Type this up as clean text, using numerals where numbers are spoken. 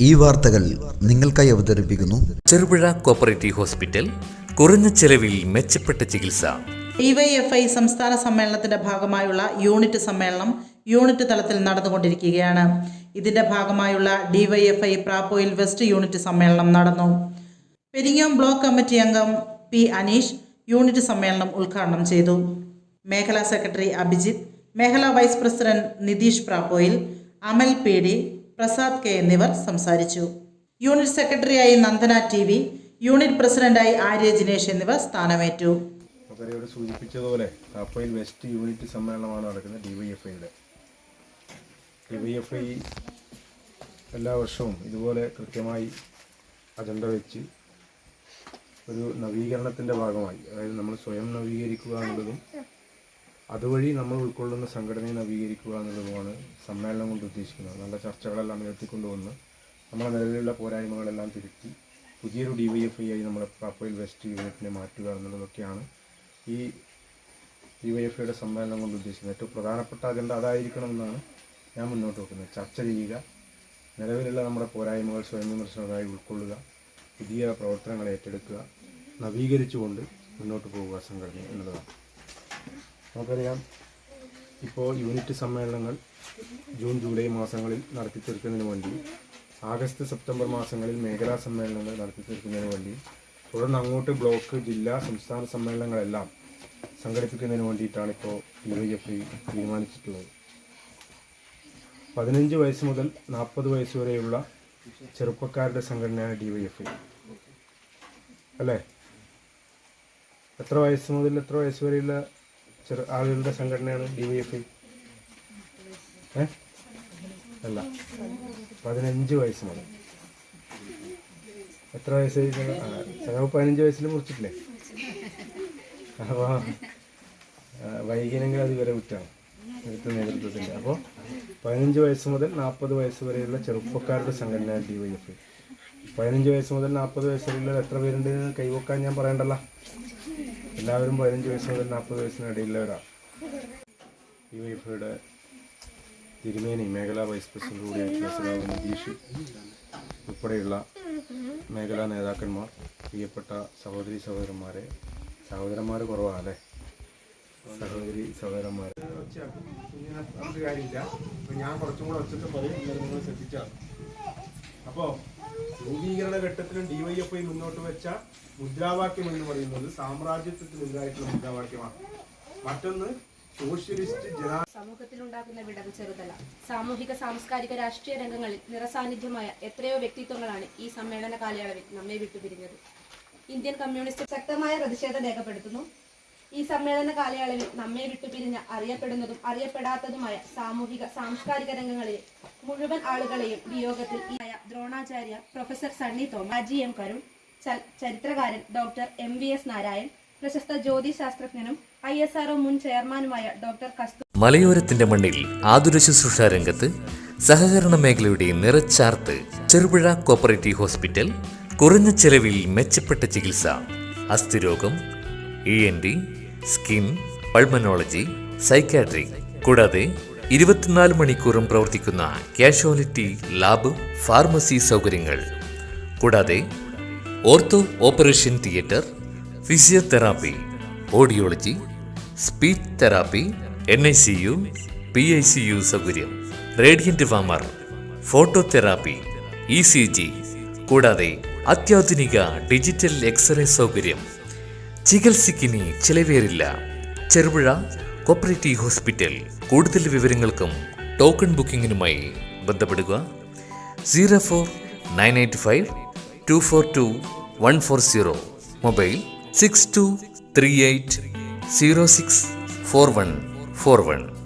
ഈ വാർത്തകൾ നിങ്ങൾക്കായി അവതരിപ്പിക്കുന്നു ചെറുപുഴ കോപ്പറേറ്റീവ് ഹോസ്പിറ്റൽ. കുറഞ്ഞ ചെലവിൽ മെച്ചപ്പെട്ട ചികിത്സ. ഡിവൈഎഫ്ഐ സംസ്ഥാന സമ്മേളനത്തിന്റെ ഭാഗമായുള്ള യൂണിറ്റ് സമ്മേളനം യൂണിറ്റ് തലത്തിൽ നടന്നുകൊണ്ടിരിക്കുകയാണ്. ഇതിന്റെ ഭാഗമായുള്ള ഡിവൈഎഫ്ഐ പ്രാപ്പോയിൽ വെസ്റ്റ് യൂണിറ്റ് സമ്മേളനം നടന്നു. പെരിങ്ങോം ബ്ലോക്ക് കമ്മിറ്റി അംഗം പി അനീഷ് യൂണിറ്റ് സമ്മേളനം ഉദ്ഘാടനം ചെയ്തു. മേഖലാ സെക്രട്ടറി അഭിജിത്ത്, മേഖലാ വൈസ് പ്രസിഡന്റ് നിതീഷ് പ്രാപ്പോയിൽ, അമൽ പി ഡി, പ്രസാദ് കെ എന്നിവർ സംസാരിച്ചു. യൂണിറ്റ് സെക്രട്ടറിയായി നന്ദന ടി വി, യൂണിറ്റ് പ്രസിഡന്റായി ആര്യ ജിനേഷ് എന്നിവർ സ്ഥാനമേറ്റു. ഇവിടെ സൂചിപ്പിച്ചതുപോലെ പ്രാപ്പോയിൽ വെസ്റ്റ് യൂണിറ്റ് സമ്മേളനമാണ് നടക്കുന്നത്. ഡിവൈഎഫ്ഐ എല്ലാ വർഷവും ഇതുപോലെ കൃത്യമായി അജണ്ട വെച്ച് ഒരു നവീകരണത്തിൻ്റെ ഭാഗമായി, അതായത് നമ്മൾ സ്വയം നവീകരിക്കുക എന്നുള്ളതും അതുവഴി നമ്മൾ ഉൾക്കൊള്ളുന്ന സംഘടനയെ നവീകരിക്കുക എന്നുള്ളതുമാണ് സമ്മേളനം കൊണ്ട് ഉദ്ദേശിക്കുന്നത്. നല്ല ചർച്ചകളെല്ലാം ഉയർത്തിക്കൊണ്ടുവന്ന് നമ്മളെ നിലവിലുള്ള പോരായ്മകളെല്ലാം തിരുത്തി പുതിയൊരു ഡിവൈഎഫ്ഐ ആയി നമ്മളെ പ്രാപ്പോയിൽ വെസ്റ്റ് യൂണിറ്റിനെ മാറ്റുക എന്നുള്ളതൊക്കെയാണ് ഈ ഡിവൈഎഫ്ഐയുടെ സമ്മേളനം കൊണ്ട് ഉദ്ദേശിക്കുന്നത്. ഏറ്റവും പ്രധാനപ്പെട്ട അജണ്ട അതായിരിക്കണമെന്നാണ് ഞാൻ മുന്നോട്ട് വെക്കുന്നത്. ചർച്ച ചെയ്യുക, നിലവിലുള്ള നമ്മുടെ പോരായ്മകൾ സ്വയം വിമർശനമായി ഉൾക്കൊള്ളുക, പുതിയ പ്രവർത്തനങ്ങൾ ഏറ്റെടുക്കുക, നവീകരിച്ചുകൊണ്ട് മുന്നോട്ട് പോവുക സംഘടന എന്നുള്ളതാണ്. നമുക്കറിയാം, ഇപ്പോൾ യൂണിറ്റ് സമ്മേളനങ്ങൾ ജൂൺ ജൂലൈ മാസങ്ങളിൽ നടത്തി തീർക്കുന്നതിന് വേണ്ടി, ആഗസ്റ്റ് സെപ്റ്റംബർ മാസങ്ങളിൽ മേഖലാ സമ്മേളനങ്ങൾ നടത്തി തീർക്കുന്നതിന് വേണ്ടി, തുടർന്ന് അങ്ങോട്ട് ബ്ലോക്ക്, ജില്ലാ, സംസ്ഥാന സമ്മേളനങ്ങളെല്ലാം സംഘടിപ്പിക്കുന്നതിന് വേണ്ടിയിട്ടാണ് ഇപ്പോൾ ഡിവൈഎഫ്ഐ തീരുമാനിച്ചിട്ടുള്ളത്. 15 വയസ്സ് മുതൽ 40 വയസ്സ് വരെയുള്ള ചെറുപ്പക്കാരുടെ സംഘടനയാണ് ഡിവൈഎഫ്ഐ, അല്ലേ? എത്ര വയസ്സ് മുതൽ എത്ര വയസ്സ് വരെയുള്ള ആളുകളുടെ സംഘടനയാണ് ഡിവൈഎഫ്ഐ? അല്ല, 15 വയസ്സ് മുതൽ. എത്ര വയസ്സ്? 15 വയസ്സിൽ മുറിച്ചിട്ടില്ലേ? അപ്പോൾ വൈകിയെങ്കിൽ അത് വരെ വിട്ടാണ് അടുത്ത നേതൃത്വത്തിൻ്റെ. അപ്പോൾ 15 വയസ്സ് മുതൽ 40 വയസ്സ് വരെയുള്ള ചെറുപ്പക്കാരുടെ സംഘടനയാണ് ഡിവൈഎഫ്ഐ. 15 വയസ്സ് മുതൽ 40 വയസ്സ് വരെയുള്ള എത്ര പേരുണ്ട് കൈവക്കാൻ ഞാൻ പറയണ്ടല്ലോ. എല്ലാവരും 15 വയസ്സ് മുതൽ 40 വയസ്സിനിടയിലുള്ളവരാണ്. ഡിവൈഎഫ്ഐയുടെ തിരുമേനി, മേഖലാ വൈസ് പ്രസിഡന്റ് കൂടിയായിട്ടുള്ള സഖാവ് നിതീഷ് ഉൾപ്പെടെയുള്ള മേഖലാ നേതാക്കന്മാർ, പ്രിയപ്പെട്ട സഹോദരി സഹോദരന്മാരെ, സഹോദരന്മാർ കുറവാണല്ലേ, സഹോദരി സഹോദരന്മാരെ കാര്യമില്ല. അപ്പോൾ ഞാൻ കുറച്ചും കൂടെ ഒച്ചത്ത് പറയും, നിങ്ങൾ ശ്രദ്ധിച്ചാൽ. അപ്പോൾ രൂപീകരണ ഘട്ടത്തിലും ഡിവൈഎഫ്ഐ മുന്നോട്ട് വെച്ച മുദ്രാവാക്യം എന്ന് പറയുന്നത് സാമ്രാജ്യത്വത്തിനെതിരായിട്ടുള്ള മുദ്രാവാക്യമാണ്. മറ്റൊന്ന് സോഷ്യലിസ്റ്റ് സമൂഹത്തിലുണ്ടാക്കുന്ന വിടവ് ചെറുതല്ല. സാമൂഹിക, സാംസ്കാരിക, രാഷ്ട്രീയ രംഗങ്ങളിൽ നിറസാന്നിധ്യമായ എത്രയോ വ്യക്തിത്വങ്ങളാണ് ഈ സമ്മേളന കാലയളവിൽ നമ്മെ വിട്ടുപിരിഞ്ഞത്. ഇന്ത്യൻ കമ്മ്യൂണിസ്റ്റ് ശക്തമായ പ്രതിഷേധം രേഖപ്പെടുത്തുന്നു. ഈ സമ്മേളന കാലയളവിൽ നമ്മെ വിട്ടുപിരിഞ്ഞ അറിയപ്പെടുന്നതും അറിയപ്പെടാത്തതുമായ സാമൂഹിക, സാംസ്കാരിക രംഗങ്ങളിലെ മുഴുവൻ ആളുകളെയും വിയോഗത്തിൽ ദ്രോണാചാര്യ പ്രൊഫസർ സണ്ണി തോമസ്, രാജി എം കരുൺ, ചരിത്രകാരൻ ഡോക്ടർ MVS നാരായൺ, പ്രശസ്ത ജ്യോതിശാസ്ത്രജ്ഞനും ISRO മുൻ ചെയർമാനുമായ ഡോക്ടർ കസ്തൂരി. മലയോരത്തിന്റെ മണ്ണിൽ ആതുര ശുശ്രൂഷ രംഗത്ത് സഹകരണ മേഖലയുടെ നിറച്ചാർത്ത് ചെറുപുഴ കോപ്പറേറ്റീവ് ഹോസ്പിറ്റൽ. കുറഞ്ഞ ചെലവിൽ മെച്ചപ്പെട്ട ചികിത്സ. അസ്ഥിരോഗം, ENT, സ്കിൻ, പൾമനോളജി, സൈക്കാട്രി, കൂടാതെ 24 മണിക്കൂറും പ്രവർത്തിക്കുന്ന കാഷ്വാലിറ്റി ലാബ്, ഫാർമസി സൗകര്യങ്ങൾ, കൂടാതെ ortho operation theatre, physiotherapy, audiology, speech therapy, NICU, PICU സൗകര്യം, റേഡിയന്റ് വാമർ, ഫോട്ടോതെറാപ്പി, ECG, കൂടാതെ അത്യാധുനിക ഡിജിറ്റൽ എക്സ്റേ സൗകര്യം. ചികിത്സയ്ക്കിനി ചിലവേറില്ല. Cherupuzha cooperative hospital. കൂടുതൽ വിവരങ്ങൾക്കും ടോക്കൺ ബുക്കിങ്ങിനുമായി ബന്ധപ്പെടുക 04985 242 140, മൊബൈൽ 6238 064141.